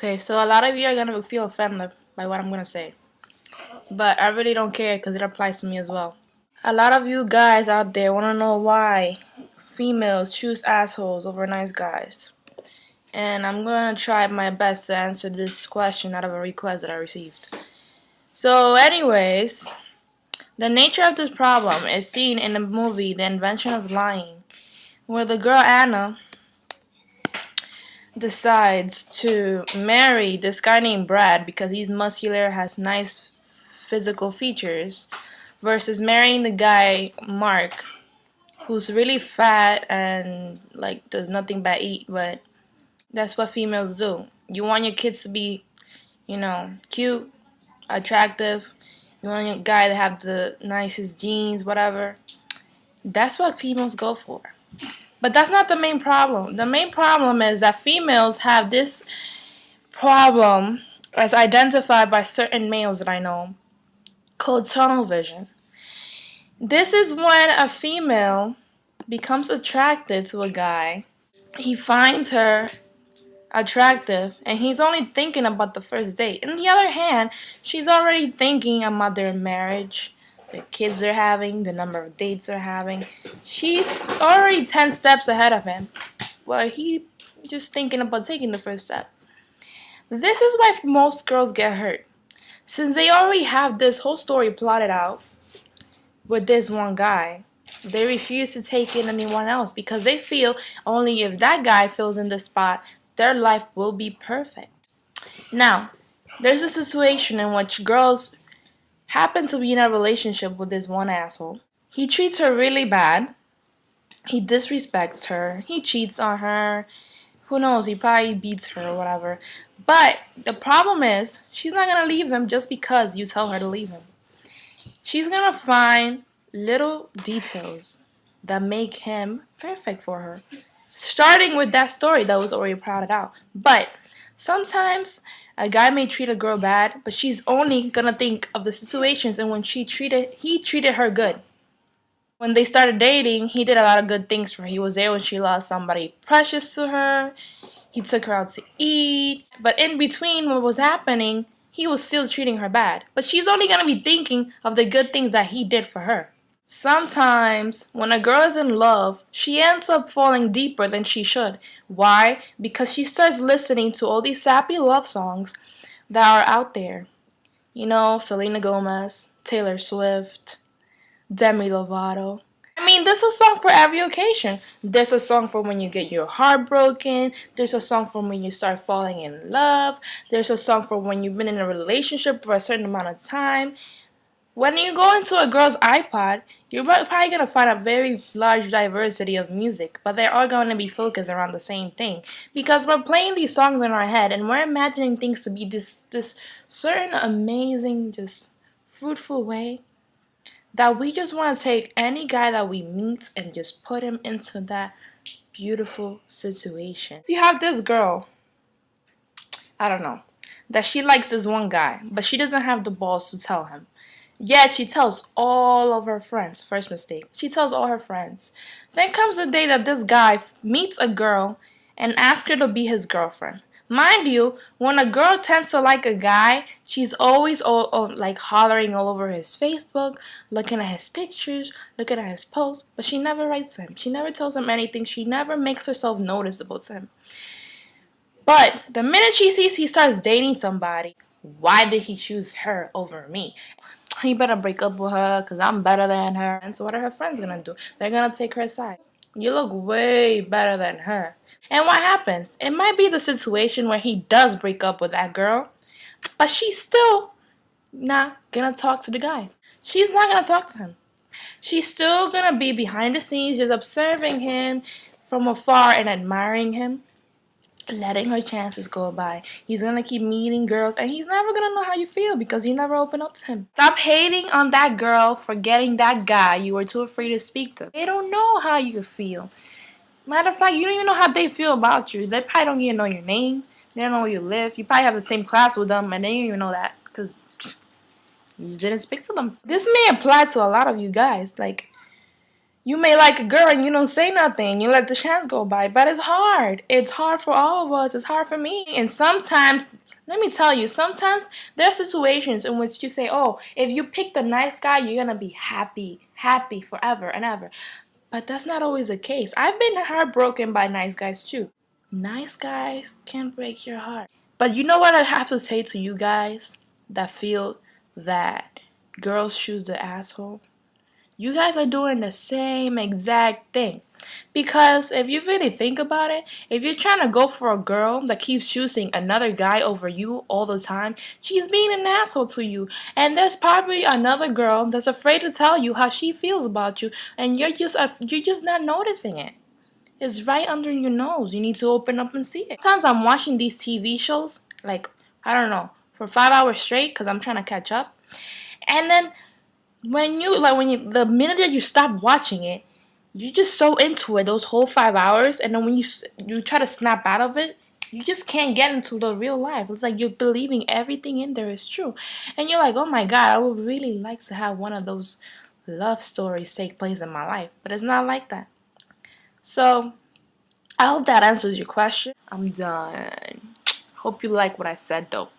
Okay, so a lot of you are gonna feel offended by what I'm gonna say, but I really don't care because it applies to me as well. A lot of you guys out there wanna know why females choose assholes over nice guys, and I'm gonna try my best to answer this question out of a request that I received. So, anyways, the nature of this problem is seen in the movie The Invention of Lying, where the girl Anna decides to marry this guy named Brad because he's muscular, has nice physical features, versus marrying the guy Mark, who's really fat and like does nothing but eat. But that's what females do. You want your kids to be, cute, attractive. You want your guy to have the nicest jeans, whatever. That's what females go for. But that's not the main problem. The main problem is that females have this problem, as identified by certain males that I know, called tunnel vision. This is when a female becomes attracted to a guy. He finds her attractive and he's only thinking about the first date. On the other hand, she's already thinking about their marriage, the kids they're having, the number of dates they're having. She's already 10 steps ahead of him, while he just thinking about taking the first step. This is why most girls get hurt. Since they already have this whole story plotted out with this one guy, they refuse to take in anyone else because they feel only if that guy fills in the spot, their life will be perfect. Now, there's a situation in which girls happen to be in a relationship with this one asshole. He treats her really bad. He disrespects her. He cheats on her. Who knows? He probably beats her or whatever. But the problem is, she's not going to leave him just because you tell her to leave him. She's going to find little details that make him perfect for her. Starting with that story that was already plotted out. But sometimes a guy may treat a girl bad, but she's only going to think of the situations in when he treated her good. When they started dating, he did a lot of good things for her. He was there when she lost somebody precious to her. He took her out to eat. But in between what was happening, he was still treating her bad. But she's only going to be thinking of the good things that he did for her. Sometimes, when a girl is in love, she ends up falling deeper than she should. Why? Because she starts listening to all these sappy love songs that are out there. Selena Gomez, Taylor Swift, Demi Lovato. I mean, there's a song for every occasion. There's a song for when you get your heart broken. There's a song for when you start falling in love. There's a song for when you've been in a relationship for a certain amount of time. When you go into a girl's iPod, you're probably going to find a very large diversity of music, but they're all going to be focused around the same thing. Because we're playing these songs in our head and we're imagining things to be this certain amazing, just fruitful way, that we just want to take any guy that we meet and just put him into that beautiful situation. So you have this girl, I don't know, that she likes this one guy, but she doesn't have the balls to tell him. Yet she tells all of her friends. First mistake. She tells all her friends. Then comes the day that this guy meets a girl and asks her to be his girlfriend. Mind you, when a girl tends to like a guy, she's always like hollering all over his Facebook, looking at his pictures, looking at his posts, but she never writes to him. She never tells him anything. She never makes herself noticeable to him. But the minute she sees he starts dating somebody, why did he choose her over me? He better break up with her because I'm better than her. And so what are her friends going to do? They're going to take her side. You look way better than her. And what happens? It might be the situation where he does break up with that girl, but she's still not going to talk to the guy. She's not going to talk to him. She's still going to be behind the scenes, just observing him from afar and admiring him, letting her chances go by. He's going to keep meeting girls and he's never going to know how you feel because you never open up to him. Stop hating on that girl for getting that guy you were too afraid to speak to. They don't know how you feel. Matter of fact, you don't even know how they feel about you. They probably don't even know your name. They don't know where you live. You probably have the same class with them and they don't even know that because you just didn't speak to them. This may apply to a lot of you guys. Like, You may like a girl and you don't say nothing. You let the chance go by. But it's hard. It's hard for all of us. It's hard for me. And sometimes, let me tell you, sometimes there are situations in which you say, oh, if you pick the nice guy, you're going to be happy, happy forever and ever. But that's not always the case. I've been heartbroken by nice guys too. Nice guys can break your heart. But you know what I have to say to you guys that feel that girls choose the asshole? You guys are doing the same exact thing. Because if you really think about it, if you're trying to go for a girl that keeps choosing another guy over you all the time, she's being an asshole to you. And there's probably another girl that's afraid to tell you how she feels about you, and you're just not noticing it. It's right under your nose. You need to open up and see it. Sometimes I'm watching these TV shows, like, I don't know, for 5 hours straight because I'm trying to catch up. And then the minute that you stop watching it, you're just so into it those whole 5 hours, and then when you try to snap out of it, you just can't get into the real life. It's like you're believing everything in there is true, and you're like, oh my god, I would really like to have one of those love stories take place in my life, but it's not like that. So I hope that answers your question. I'm done. Hope you like what I said though.